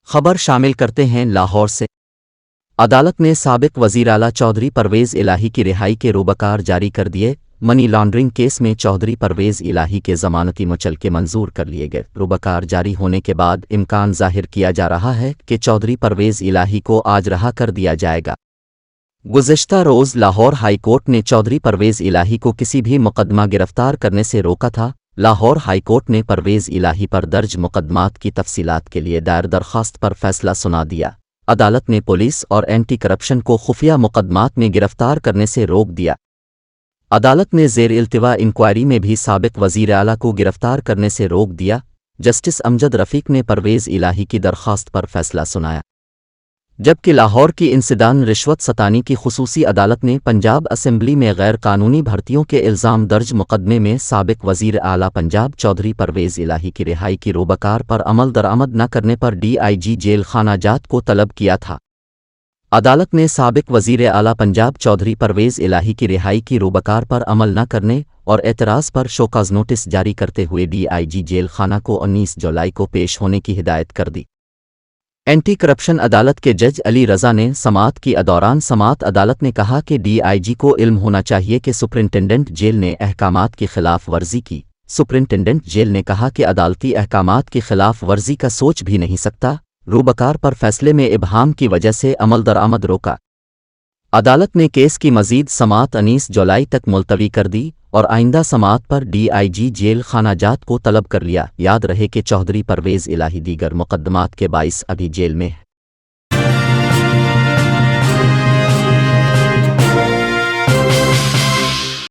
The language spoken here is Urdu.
خبر شامل کرتے ہیں لاہور سے۔ عدالت نے سابق وزیراعلیٰ چودھری پرویز الہی کی رہائی کے روبکار جاری کر دیے۔ منی لانڈرنگ کیس میں چودھری پرویز الہی کے ضمانتی مچلکے منظور کر لیے گئے۔ روبکار جاری ہونے کے بعد امکان ظاہر کیا جا رہا ہے کہ چودھری پرویز الہی کو آج رہا کر دیا جائے گا۔ گزشتہ روز لاہور ہائی کورٹ نے چودھری پرویز الہی کو کسی بھی مقدمہ گرفتار کرنے سے روکا تھا۔ لاہور ہائی کورٹ نے پرویز الہی پر درج مقدمات کی تفصیلات کے لیے دائر درخواست پر فیصلہ سنا دیا۔ عدالت نے پولیس اور اینٹی کرپشن کو خفیہ مقدمات میں گرفتار کرنے سے روک دیا۔ عدالت نے زیر التوا انکوائری میں بھی سابق وزیر اعلیٰ کو گرفتار کرنے سے روک دیا۔ جسٹس امجد رفیق نے پرویز الہی کی درخواست پر فیصلہ سنایا، جبکہ لاہور کی انسداد رشوت ستانی کی خصوصی عدالت نے پنجاب اسمبلی میں غیر قانونی بھرتیوں کے الزام درج مقدمے میں سابق وزیر اعلیٰ پنجاب چودھری پرویز الہی کی رہائی کی روبکار پر عمل درآمد نہ کرنے پر ڈی آئی جی جیل خانہ جات کو طلب کیا تھا۔ عدالت نے سابق وزیر اعلیٰ پنجاب چودھری پرویز الہی کی رہائی کی روبکار پر عمل نہ کرنے اور اعتراض پر شوکاز نوٹس جاری کرتے ہوئے ڈی آئی جی جیل خانہ کو 19 جولائی کو پیش ہونے کی ہدایت کر دی۔ اینٹی کرپشن عدالت کے جج علی رضا نے سماعت کی دوران سماعت عدالت نے کہا کہ ڈی آئی جی کو علم ہونا چاہیے کہ سپرنٹنڈنٹ جیل نے احکامات کی خلاف ورزی کی۔ سپرنٹنڈنٹ جیل نے کہا کہ عدالتی احکامات کی خلاف ورزی کا سوچ بھی نہیں سکتا۔ روبکار پر فیصلے میں ابہام کی وجہ سے عمل درآمد روکا۔ عدالت نے کیس کی مزید سماعت 19 جولائی تک ملتوی کر دی اور آئندہ سماعت پر ڈی آئی جی جیل خانہ جات کو طلب کر لیا۔ یاد رہے کہ چودھری پرویز الہی دیگر مقدمات کے باعث ابھی جیل میں ہے۔